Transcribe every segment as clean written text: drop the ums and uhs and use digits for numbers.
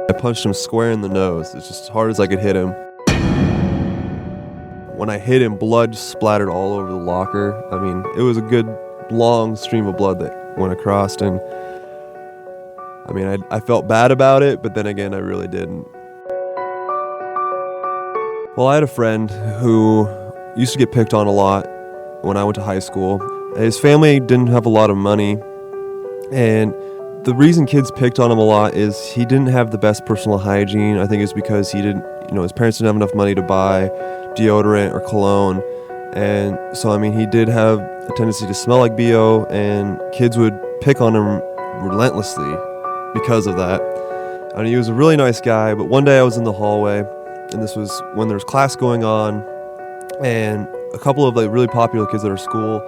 I punched him square in the nose. It's just as hard as I could hit him. When I hit him, blood splattered all over the locker. I mean, it was a good long stream of blood that went across, and I mean, I felt bad about it, but then again, I really didn't. Well, I had a friend who used to get picked on a lot when I went to high school. His family didn't have a lot of money, and the reason kids picked on him a lot is he didn't have the best personal hygiene. I think it's because he didn't, his parents didn't have enough money to buy deodorant or cologne. And so, I mean, he did have a tendency to smell like BO, and kids would pick on him relentlessly because of that. And he was a really nice guy, but one day I was in the hallway, and this was when there was class going on, and a couple of really popular kids at our school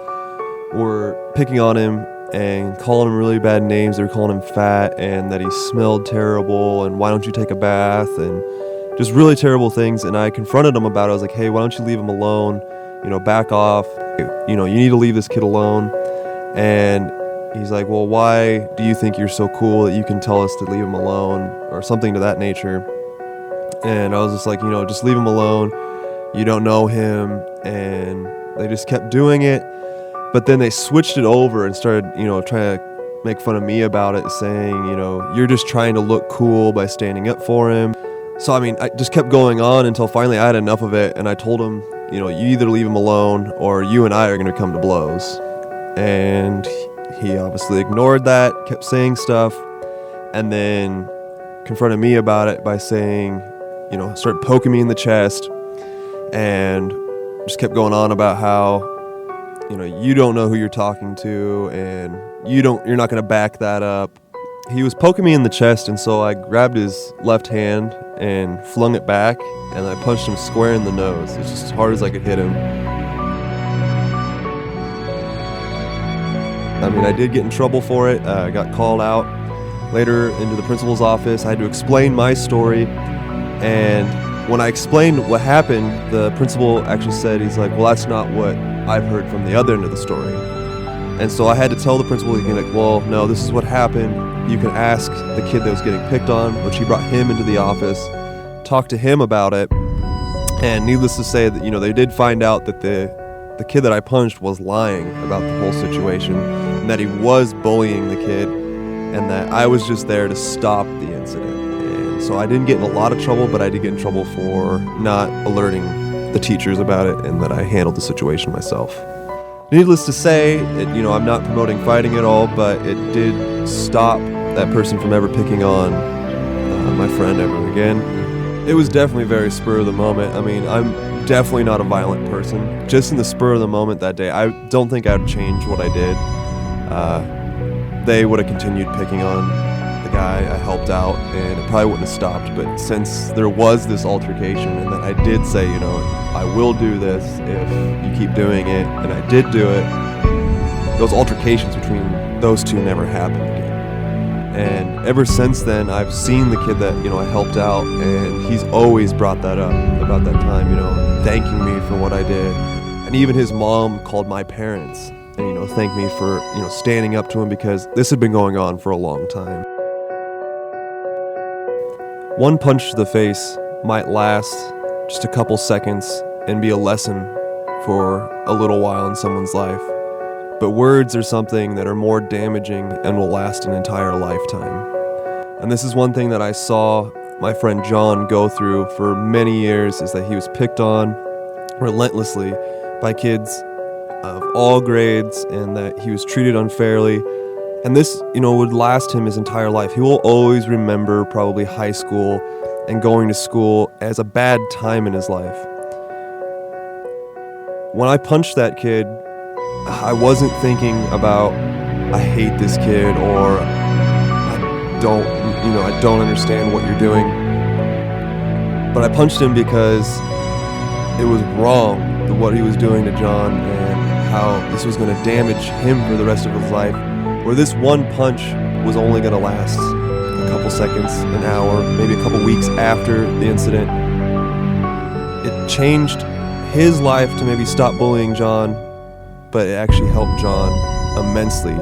were picking on him and calling him really bad names. They were calling him fat and that he smelled terrible and why don't you take a bath and just really terrible things. And I confronted him about it. I was like, hey, why don't you leave him alone? Back off. You need to leave this kid alone. And he's like, well, why do you think you're so cool that you can tell us to leave him alone, or something to that nature? And I was just like, just leave him alone. You don't know him. And they just kept doing it. But then they switched it over and started, trying to make fun of me about it, saying, you're just trying to look cool by standing up for him. So, I mean, I just kept going on until finally I had enough of it. And I told him, you either leave him alone or you and I are going to come to blows. And he obviously ignored that, kept saying stuff, and then confronted me about it by saying, started poking me in the chest and just kept going on about how, you don't know who you're talking to, and you're not going to back that up. He was poking me in the chest, and so I grabbed his left hand and flung it back, and I punched him square in the nose. It's just as hard as I could hit him. I mean, I did get in trouble for it. I got called out later into the principal's office. I had to explain my story, and when I explained what happened, the principal actually said, he's like, well, that's not what I've heard from the other end of the story. And so I had to tell the principal, well, no, this is what happened. You can ask the kid that was getting picked on, which he brought him into the office, talk to him about it. And needless to say that, they did find out that the kid that I punched was lying about the whole situation, and that he was bullying the kid, and that I was just there to stop the incident. And so I didn't get in a lot of trouble, but I did get in trouble for not alerting the teachers about it, and that I handled the situation myself. Needless to say, I'm not promoting fighting at all, but it did stop that person from ever picking on my friend ever again. It was definitely very spur of the moment. I mean, I'm definitely not a violent person. Just in the spur of the moment that day, I don't think I'd change what I did. They would have continued picking on the guy I helped out, and it probably wouldn't have stopped. But since there was this altercation, and that I did say, I will do this if you keep doing it, and I did do it, those altercations between those two never happened again. And ever since then, I've seen the kid that, I helped out, and he's always brought that up about that time, thanking me for what I did. And even his mom called my parents and, thanked me for, standing up to him, because this had been going on for a long time. One punch to the face might last just a couple seconds and be a lesson for a little while in someone's life. But words are something that are more damaging and will last an entire lifetime. And this is one thing that I saw my friend John go through for many years, is that he was picked on relentlessly by kids of all grades, and that he was treated unfairly. And this, would last him his entire life. He will always remember probably high school and going to school as a bad time in his life. When I punched that kid, I wasn't thinking about, I hate this kid, or I don't understand what you're doing. But I punched him because it was wrong, what he was doing to John, and how this was going to damage him for the rest of his life. Where this one punch was only going to last a couple seconds, an hour, maybe a couple weeks after the incident. It changed his life to maybe stop bullying John, but it actually helped John immensely